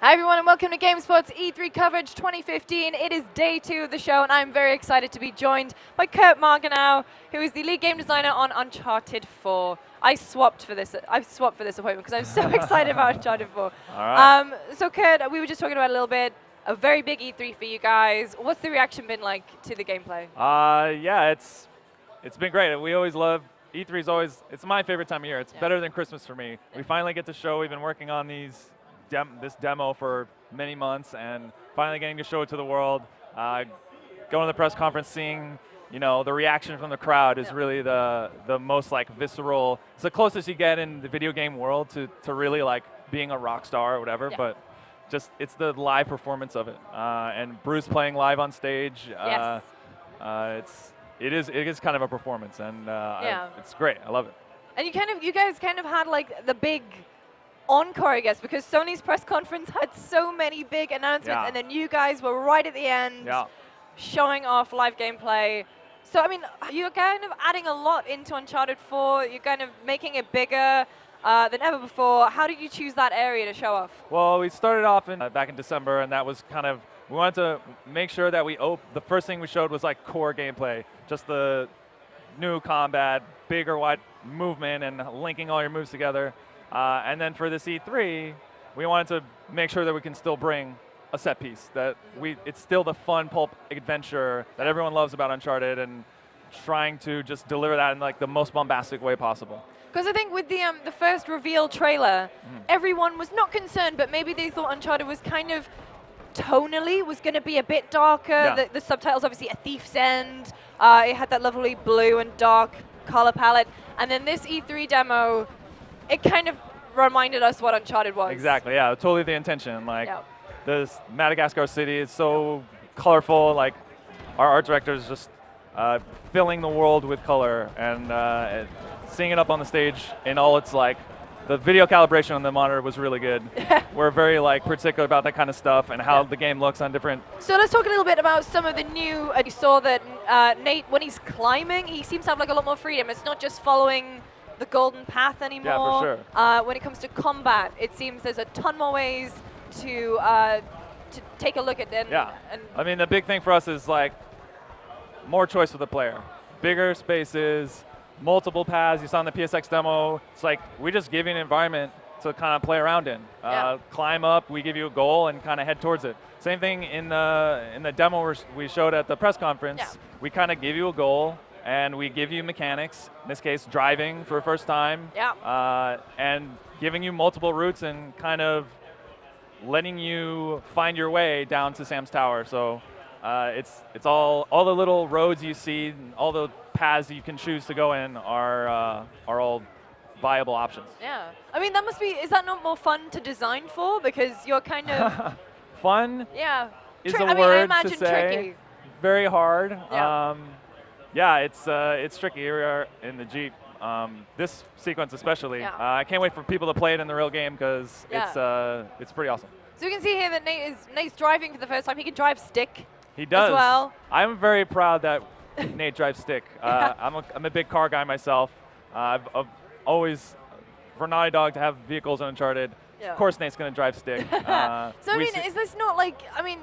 Hi everyone and welcome to GameSpot's E3 coverage 2015. It is day 2 of the show and I'm very excited to be joined by Kurt Margenau, who is the lead game designer on Uncharted 4. I swapped for this appointment because I'm so excited about Uncharted 4. All right. So Kurt, we were just talking about it a little bit, a very big E3 for you guys. What's the reaction been like to the gameplay? Yeah, it's been great. We always love E3 is always it's my favorite time of year. It's better than Christmas for me. We finally get to show. We've been working on this demo for many months, and finally getting to show it to the world. Going to the press conference, seeing the reaction from the crowd is really the most like visceral. It's the closest you get in the video game world to really like being a rock star or whatever. But just it's the live performance of it, and Bruce playing live on stage. It is kind of a performance, and it's great. I love it. And you guys kind of had like the big encore, I guess, because Sony's press conference had so many big announcements, and then you guys were right at the end, showing off live gameplay. So, I mean, you're kind of adding a lot into Uncharted 4. You're kind of making it bigger than ever before. How did you choose that area to show off? Well, we started off back in December, and that was kind of, we wanted to make sure that the first thing we showed was like core gameplay, just the new combat, bigger wide movement, and linking all your moves together. And then for this E3, we wanted to make sure that we can still bring a set piece, that it's still the fun pulp adventure that everyone loves about Uncharted, and trying to just deliver that in like the most bombastic way possible. Because I think with the first reveal trailer, everyone was not concerned, but maybe they thought Uncharted was kind of tonally was going to be a bit darker. The subtitles, obviously, A Thief's End. It had that lovely blue and dark color palette. And then this E3 demo, it kind of reminded us what Uncharted was. Exactly, yeah, totally the intention. Like, this Madagascar city is so colorful. Like, our art director is just filling the world with color, and seeing it up on the stage in all its like, the video calibration on the monitor was really good. We're very like particular about that kind of stuff and how the game looks on different. So let's talk a little bit about some of the new. You saw that Nate, when he's climbing, he seems to have like a lot more freedom. It's not just following the golden path anymore. Yeah, for sure. When it comes to combat, it seems there's a ton more ways to take a look at them. Yeah. I mean, the big thing for us is like more choice for the player, bigger spaces, multiple paths. You saw in the PSX demo. It's like we just give you an environment to kind of play around in. Climb up. We give you a goal and kind of head towards it. Same thing in the demo we showed at the press conference. We kind of give you a goal, and we give you mechanics, in this case driving for the first time, and giving you multiple routes and kind of letting you find your way down to Sam's Tower. So it's all the little roads you see, all the paths you can choose to go in are all viable options. Yeah, I mean is that not more fun to design for, because you're kind of fun? Yeah, is a I word imagine to say. tricky. Very hard. Yeah, it's tricky. Here we are in the Jeep. This sequence especially. I can't wait for people to play it in the real game, because it's pretty awesome. So we can see here that Nate's driving for the first time. He can drive stick. He does. As well. I'm very proud that Nate drives stick. I'm a big car guy myself. I've always, for Naughty Dog to have vehicles in Uncharted, of course Nate's going to drive stick. So I mean, is this not like, I mean,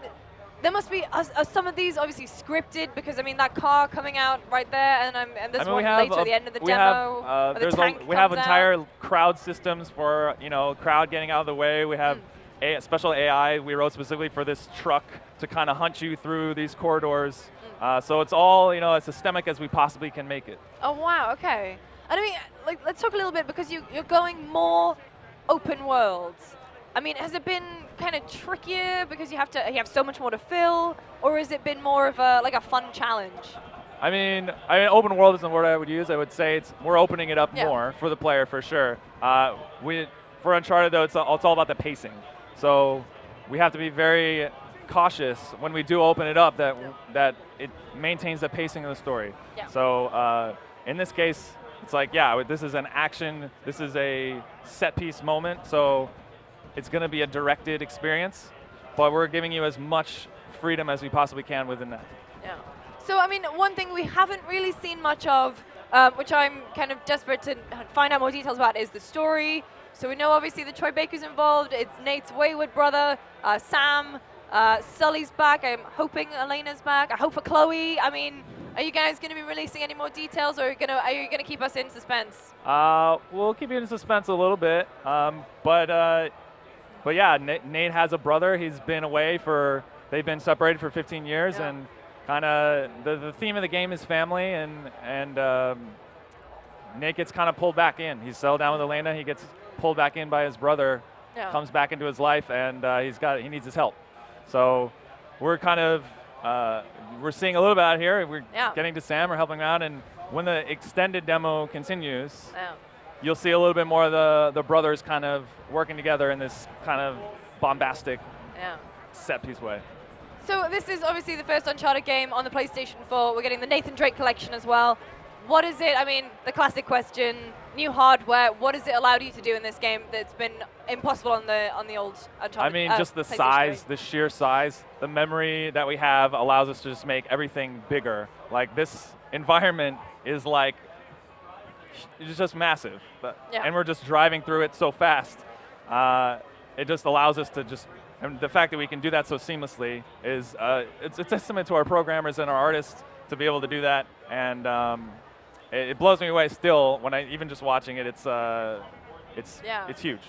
there must be, are some of these obviously scripted, because I mean that car coming out right there, and there's one later at the end of the demo. We have entire crowd systems for crowd getting out of the way. We have special AI we wrote specifically for this truck to kind of hunt you through these corridors. So it's all as systemic as we possibly can make it. Oh wow, okay. And I mean, like, let's talk a little bit, because you're going more open worlds. I mean, has it been kind of trickier because you have so much more to fill, or has it been more of a fun challenge? I mean, open world isn't the word I would use. I would say we're opening it up more for the player, for sure. For Uncharted though, it's all about the pacing. So we have to be very cautious when we do open it up that it maintains the pacing of the story. So in this case, it's like, this is an action. This is a set piece moment. So it's going to be a directed experience, but we're giving you as much freedom as we possibly can within that. Yeah. So, I mean, one thing we haven't really seen much of, which I'm kind of desperate to find out more details about, is the story. So we know obviously that Troy Baker's involved. It's Nate's wayward brother, Sam. Sully's back. I'm hoping Elena's back. I hope for Chloe. I mean, are you guys going to be releasing any more details, or are you gonna keep us in suspense? We'll keep you in suspense a little bit, but yeah, Nate has a brother. He's been away they've been separated for 15 years, and kind of the theme of the game is family, and Nate gets kind of pulled back in. He's settled down with Elena. He gets pulled back in by his brother, comes back into his life, and he needs his help. So we're kind of we're seeing a little bit out here. We're getting to Sam, we're helping him out, and when the extended demo continues, you'll see a little bit more of the brothers kind of working together in this kind of bombastic set piece way. So this is obviously the first Uncharted game on the PlayStation 4. We're getting the Nathan Drake collection as well. What is it? I mean, the classic question: new hardware. What has it allowed you to do in this game that's been impossible on the old Uncharted? I mean, just the size, the sheer size, the memory that we have allows us to just make everything bigger. Like this environment is like it's just massive, and we're just driving through it so fast. It just allows us to just, and the fact that we can do that so seamlessly is it's a testament to our programmers and our artists to be able to do that, and it blows me away still when even just watching it. It's huge.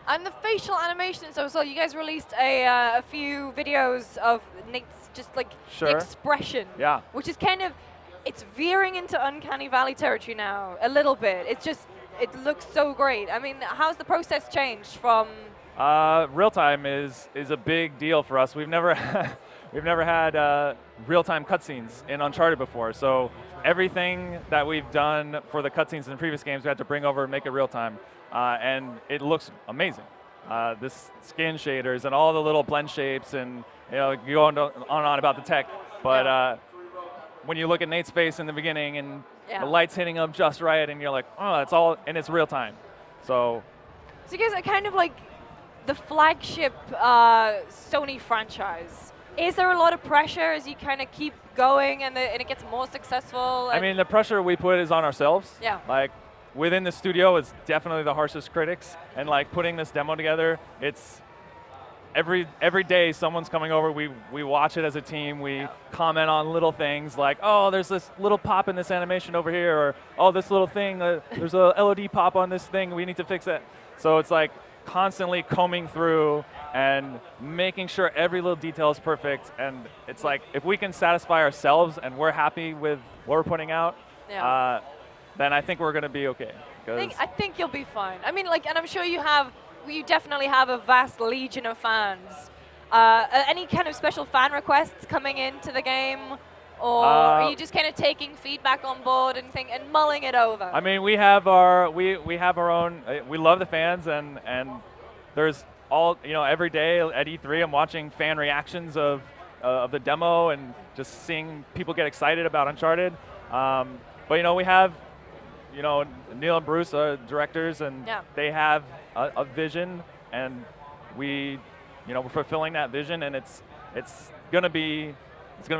And the facial animation. So you guys released a few videos of Nate's just like expression, which is kind of it's veering into Uncanny Valley territory now a little bit. It looks so great. I mean, how's the process changed from? Real time is a big deal for us. We've never had real-time cutscenes in Uncharted before, so everything that we've done for the cutscenes in the previous games, we had to bring over and make it real-time, and it looks amazing. This skin shaders and all the little blend shapes, and you go on and on about the tech, but when you look at Nate's face in the beginning and the lights hitting him just right, and you're like, oh, it's all, and it's real-time. So you guys are kind of like the flagship Sony franchise. Is there a lot of pressure as you kind of keep going and it gets more successful? I mean, the pressure we put is on ourselves. Like, within the studio, it's definitely the harshest critics. And like putting this demo together, it's every day someone's coming over. We watch it as a team. We comment on little things like, oh, there's this little pop in this animation over here, or oh, this little thing. There's a LOD pop on this thing. We need to fix it. So it's like constantly combing through and making sure every little detail is perfect. And it's like, if we can satisfy ourselves and we're happy with what we're putting out, then I think we're going to be okay. I think you'll be fine. I mean, like, and I'm sure you definitely have a vast legion of fans. Any kind of special fan requests coming into the game? Or are you just kind of taking feedback on board and mulling it over? I mean, we have our own. We love the fans, and there's every day at E3 I'm watching fan reactions of the demo and just seeing people get excited about Uncharted. But we have Neil and Bruce are directors, and they have a vision, and we're fulfilling that vision, and it's gonna be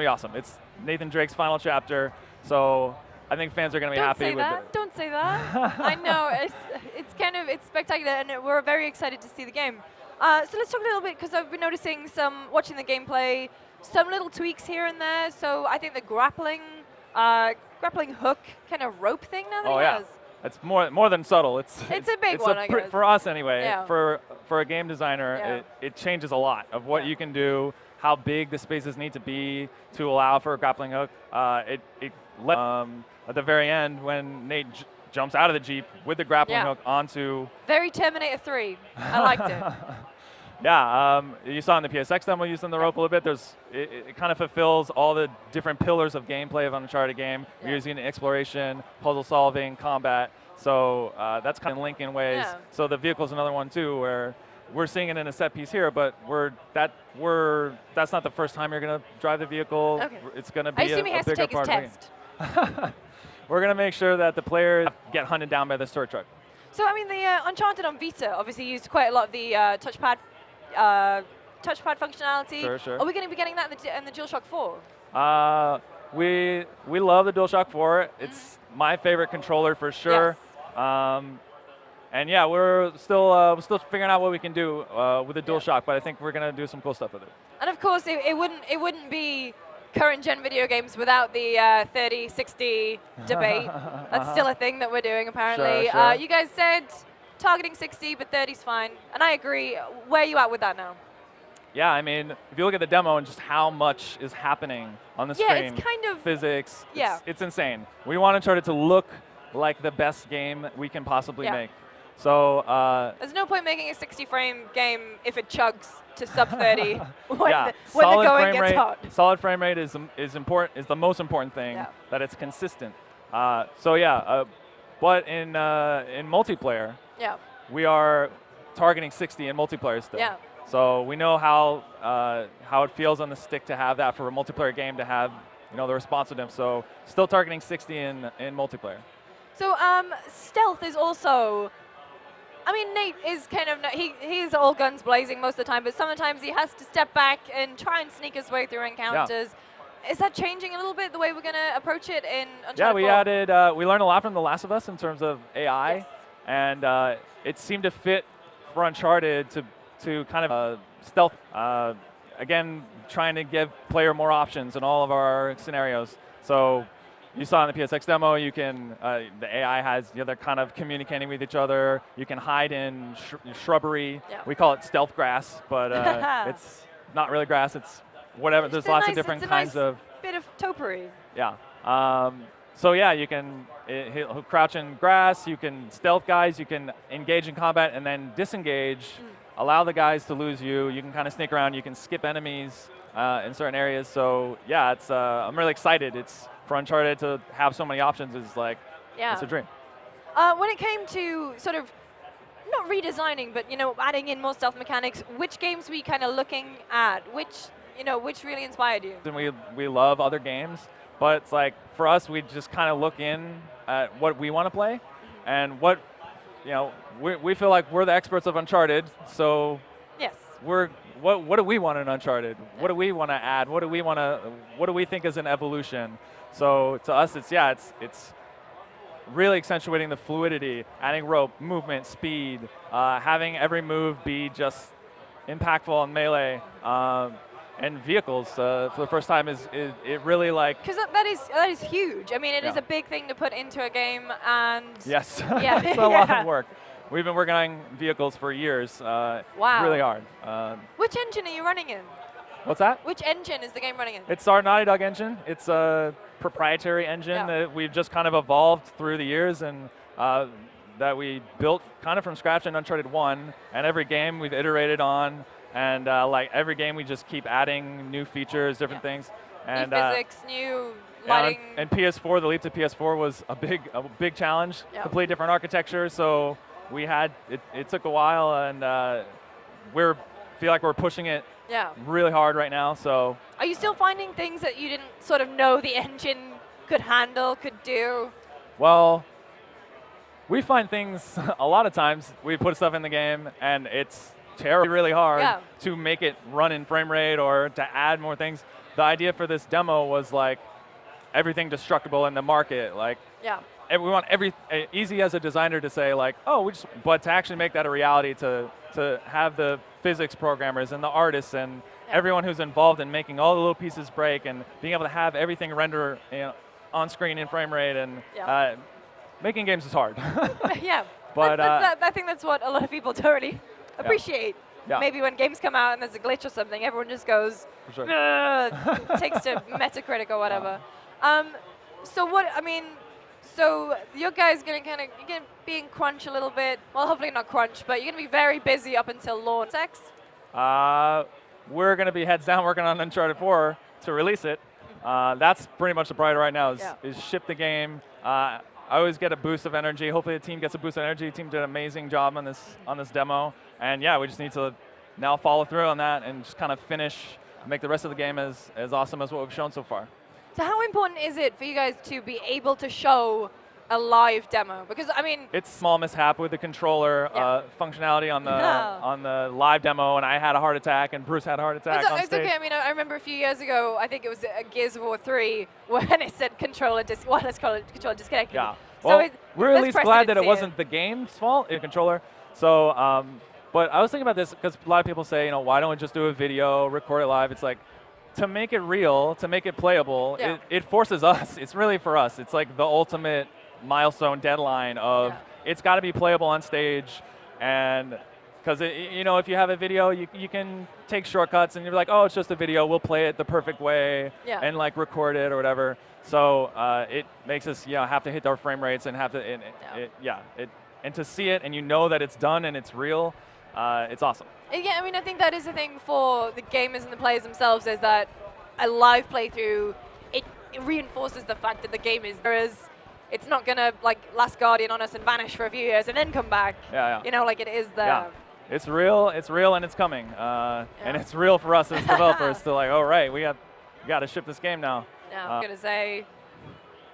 awesome. It's Nathan Drake's final chapter, so I think fans are going to be happy with it. Don't say that. I know, it's spectacular, and we're very excited to see the game. So let's talk a little bit, because I've been noticing watching the gameplay, some little tweaks here and there. So I think the grappling hook kind of rope thing now that he has. It's more than subtle. It's a big one, I guess. For us anyway. For a game designer, it changes a lot of what you can do, how big the spaces need to be to allow for a grappling hook. At the very end, when Nate jumps out of the Jeep with the grappling hook onto... Very Terminator 3. I liked it. You saw in the PSX demo using the rope a little bit. It kind of fulfills all the different pillars of gameplay of an Uncharted game. You're using exploration, puzzle solving, combat. So that's kind of linked in ways. So the vehicle's another one too, where we're seeing it in a set piece here, but that's not the first time you're going to drive the vehicle. It's going to be a bigger part of the game. We're going to make sure that the players get hunted down by the storage truck. So I mean, the Uncharted on Vita obviously used quite a lot of the touchpad functionality. Sure. Are we going to be getting that in the DualShock 4? We love the DualShock 4. It's my favorite controller for sure. Yes. And yeah, we're still figuring out what we can do with the DualShock, but I think we're gonna do some cool stuff with it. And of course, it wouldn't be current gen video games without the 30-60 debate. That's still a thing that we're doing apparently. Sure. You guys said targeting 60, but 30's fine, and I agree. Where are you at with that now? Yeah, I mean, if you look at the demo and just how much is happening on the screen, it's kind of physics, it's insane. We want Uncharted to look like the best game we can possibly make. So there's no point making a 60-frame game if it chugs to sub 30 when the going gets hot. Solid frame rate is important. Is the most important thing, that it's consistent. So yeah, but in multiplayer, we are targeting 60 in multiplayer still. Yeah. So we know how it feels on the stick to have that for a multiplayer game, to have the responsiveness. So still targeting 60 in multiplayer. So stealth is also. I mean, Nate is kind of, he's all guns blazing most of the time, but sometimes he has to step back and try and sneak his way through encounters. Yeah. Is that changing a little bit, the way we're going to approach it in Uncharted 4? Yeah, we added, we learned a lot from The Last of Us in terms of AI, and it seemed to fit for Uncharted to kind of stealth, again, trying to give player more options in all of our scenarios. So you saw in the PSX demo, you can, the AI has, they're kind of communicating with each other. You can hide in shrubbery. Yeah. We call it stealth grass, but it's not really grass. It's whatever. There's lots of different kinds of. Bit of topiary. Yeah. So yeah, you can he'll crouch in grass. You can stealth guys. You can engage in combat and then disengage. Allow the guys to lose you. You can kind of sneak around. You can skip enemies in certain areas. So yeah, it's I'm really excited. It's for Uncharted to have so many options is like, it's a dream. When it came to sort of, not redesigning, but adding in more stealth mechanics, which games were you kind of looking at? Which really inspired you? And we love other games, but it's like, for us, we just kind of look in at what we want to play, and what, we feel like we're the experts of Uncharted, so what do we want in Uncharted? What do we want to add? What do we think is an evolution? So to us, it's really accentuating the fluidity, adding rope, movement, speed, having every move be just impactful on melee, and vehicles for the first time is it really like. Because that is huge. I mean, it is a big thing to put into a game, and yes, it's a lot of work. We've been working on vehicles for years. Wow. Really hard. Which engine are you running in? What's that? Which engine is the game running in? It's our Naughty Dog engine. It's a proprietary engine that we've just kind of evolved through the years, and that we built kind of from scratch in Uncharted 1. And every game we've iterated on, and like every game we just keep adding new features, different things. And new physics, new lighting. And PS4, the leap to PS4 was a big challenge. Completely different architecture, so we had it took a while, and feel like we're pushing it really hard right now. So are you still finding things that you didn't sort of know the engine could handle, could do? Well, we find things a lot of times. We put stuff in the game and it's terribly really hard to make it run in frame rate or to add more things. The idea for this demo was like everything destructible in the market, like we want easy as a designer to say like, but to actually make that a reality, to have the physics programmers and the artists and everyone who's involved in making all the little pieces break and being able to have everything render on screen in frame rate, and making games is hard. But I think that's what a lot of people totally appreciate. Maybe when games come out and there's a glitch or something, everyone just goes, takes to Metacritic or whatever. So your guys gonna be in crunch a little bit. Well, hopefully not crunch, but you're gonna be very busy up until launch. We're gonna be heads down working on Uncharted 4 to release it. That's pretty much the priority right now is ship the game. I always get a boost of energy. Hopefully the team gets a boost of energy. The team did an amazing job on this demo, and we just need to now follow through on that and just kind of make the rest of the game as awesome as what we've shown so far. So how important is it for you guys to be able to show a live demo? Because I mean, it's small mishap with the controller functionality on the live demo, and I had a heart attack, and Bruce had a heart attack on it's stage. okay. I mean, I remember a few years ago, I think it was Gears of War 3, when it said controller disconnected. Yeah. So well, we're at least glad that it wasn't the game's fault, the controller. So, but I was thinking about this because a lot of people say, you know, why don't we just do a video, record it live? It's like, to make it real, to make it playable, it forces us. It's really for us. It's like the ultimate milestone deadline of it's got to be playable on stage, and because you know, if you have a video, you can take shortcuts and you're like, oh, it's just a video, we'll play it the perfect way and like record it or whatever. So it makes us have to hit our frame rates and have to and to see it and you know that it's done and it's real, it's awesome. Yeah, I mean, I think that is the thing for the gamers and the players themselves, is that a live playthrough, it reinforces the fact that the game is there. It's not gonna like Last Guardian on us and vanish for a few years and then come back. You know, like it is there. Yeah. It's real, and it's coming. And it's real for us as developers to like, oh right, we got to ship this game now. I'm gonna say,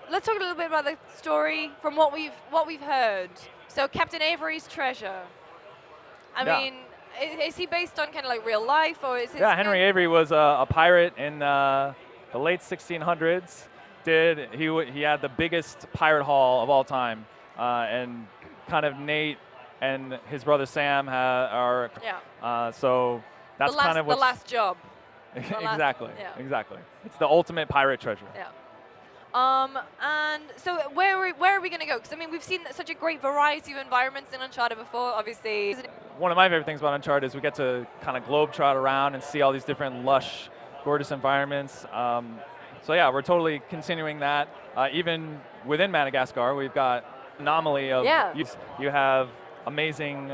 let's talk a little bit about the story from what we've heard. So Captain Avery's treasure. I mean, is he based on kind of like real life, or is it? Yeah, Henry Avery was a pirate in the late 1600s. He had the biggest pirate haul of all time, and kind of Nate and his brother Sam are. So that's kind of the last job. Exactly. Exactly. It's the ultimate pirate treasure. Yeah. And so where are we going to go? Because I mean, we've seen such a great variety of environments in Uncharted before. Obviously. One of my favorite things about Uncharted is we get to kind of globetrot around and see all these different lush, gorgeous environments. So yeah, we're totally continuing that. Even within Madagascar, we've got anomaly of you have amazing,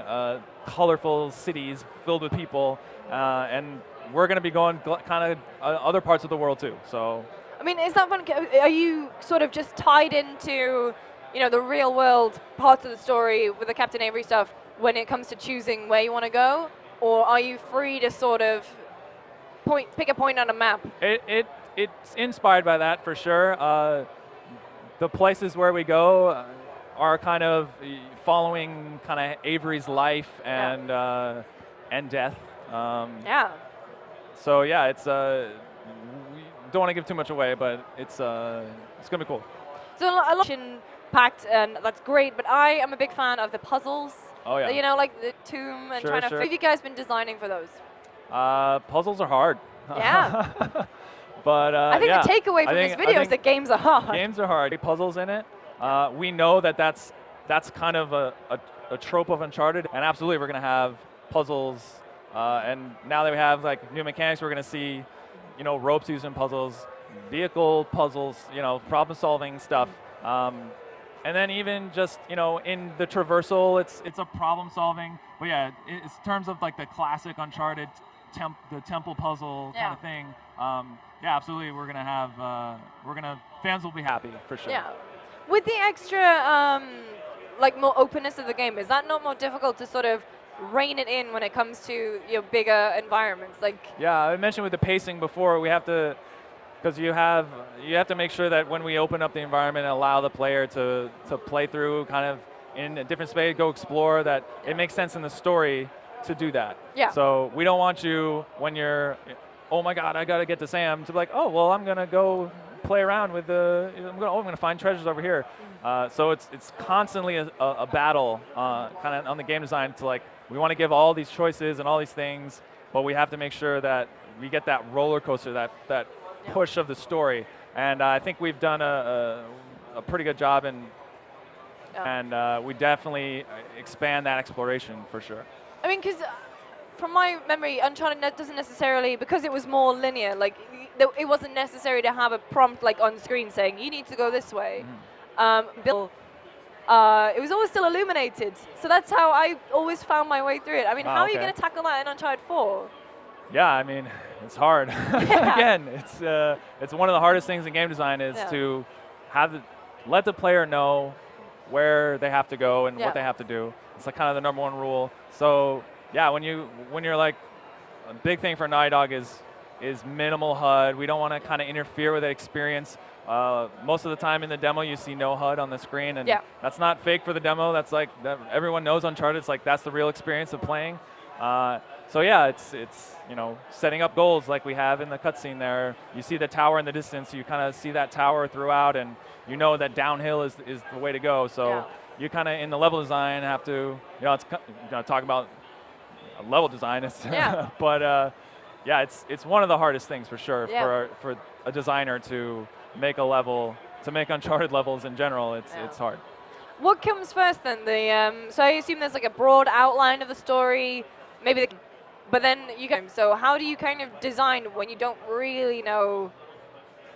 colorful cities filled with people, and we're going to be going kind of other parts of the world too. So. I mean, is that fun? Are you sort of just tied into, you know, the real world parts of the story with the Captain Avery stuff when it comes to choosing where you want to go, or are you free to sort of pick a point on a map? It's inspired by that for sure. The places where we go are kind of following kind of Avery's life and death. So yeah, it's we don't want to give too much away, but it's gonna be cool. So a lot packed, and that's great. But I am a big fan of the puzzles. Oh yeah. You know, like the tomb and trying to. What have you guys been designing for those? Puzzles are hard. Yeah. But I think the takeaway from this video is that games are hard. Games are hard. Puzzles in it. We know that's kind of a trope of Uncharted, and absolutely we're gonna have puzzles. And now that we have like new mechanics, we're gonna see, you know, ropes used in puzzles, vehicle puzzles, you know, problem-solving stuff. And then even just, you know, in the traversal, it's a problem-solving. But yeah, in terms of like the classic Uncharted, the temple puzzle kind of thing. Yeah, absolutely. We're gonna have, fans will be happy for sure. Yeah, with the extra, like more openness of the game, is that not more difficult to sort of rein it in when it comes to your bigger environments? Like. Yeah, I mentioned with the pacing before, we have to, because you have to make sure that when we open up the environment and allow the player to play through kind of in a different space, go explore, that it makes sense in the story to do that. Yeah. So we don't want you, when you're, oh my God, I got to get to Sam, to be like, oh, well, I'm going to go play around with I'm going to find treasures over here. So it's constantly a battle kind of on the game design to like, we want to give all these choices and all these things, but we have to make sure that we get that roller coaster, that push of the story. And I think we've done a pretty good job, and we definitely expand that exploration for sure. I mean, because from my memory, Uncharted doesn't necessarily, because it was more linear, like it wasn't necessary to have a prompt like on screen saying, you need to go this way. It was always still illuminated. So that's how I always found my way through it. I mean, how are you going to tackle that in Uncharted 4? Yeah, I mean, it's hard. Again, it's one of the hardest things in game design is to let the player know where they have to go and what they have to do. It's like kind of the number one rule. So yeah, when you're like, a big thing for Naughty Dog is is minimal HUD. We don't want to kind of interfere with the experience. Most of the time in the demo, you see no HUD on the screen, and that's not fake for the demo. That's like everyone knows Uncharted. It's like that's the real experience of playing. So yeah, it's setting up goals like we have in the cutscene there. You see the tower in the distance. You kind of see that tower throughout, and you know that downhill is the way to go. So you kind of in the level design have to talk about level design. But yeah, it's one of the hardest things for sure for a designer to make a level, to make Uncharted levels in general. It's hard. What comes first then? So I assume there's like a broad outline of the story, maybe, but then so how do you kind of design when you don't really know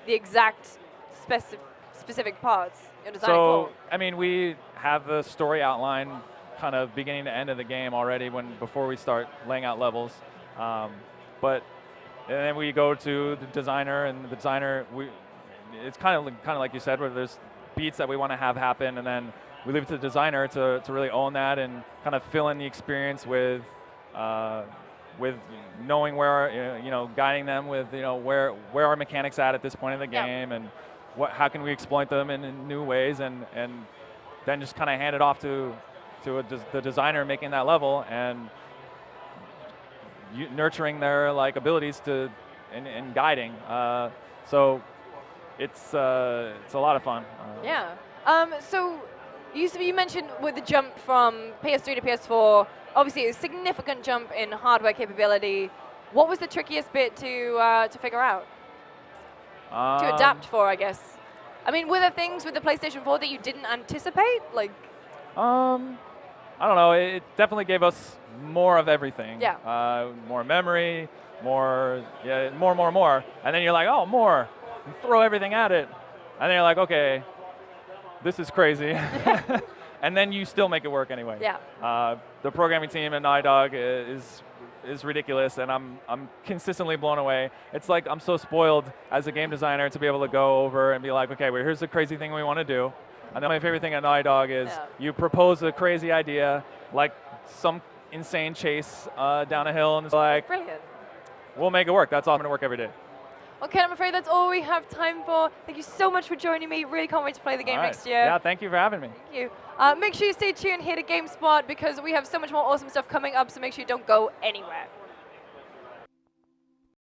the exact specific parts you're designing for? I mean, we have the story outline kind of beginning to end of the game already before we start laying out levels. And then we go to the designer, and the designer, it's kind of like you said, where there's beats that we want to have happen, and then we leave it to the designer to really own that and kind of fill in the experience with knowing where, guiding them with, where our mechanics at this point in the game, and how can we exploit them in new ways, and then just kind of hand it off to the designer making that level and nurturing their abilities and guiding. So it's a lot of fun. So you mentioned with the jump from PS3 to PS4, obviously a significant jump in hardware capability. What was the trickiest bit to figure out? To adapt for, I guess. I mean, were there things with the PlayStation 4 that you didn't anticipate? I don't know. It definitely gave us more of everything. More memory, more. And then you're like, oh, more. You throw everything at it. And then you're like, okay, this is crazy. And then you still make it work anyway. The programming team at Naughty Dog is ridiculous, and I'm consistently blown away. It's like I'm so spoiled as a game designer to be able to go over and be like, okay, well, here's the crazy thing we want to do. And then my favorite thing at Naughty Dog is you propose a crazy idea, like some insane chase down a hill, and it's like, brilliant. We'll make it work. That's all. I'm going to work every day. Okay, I'm afraid that's all we have time for. Thank you so much for joining me. Really can't wait to play the game next year. Yeah, thank you for having me. Thank you. Make sure you stay tuned here to GameSpot because we have so much more awesome stuff coming up, so make sure you don't go anywhere.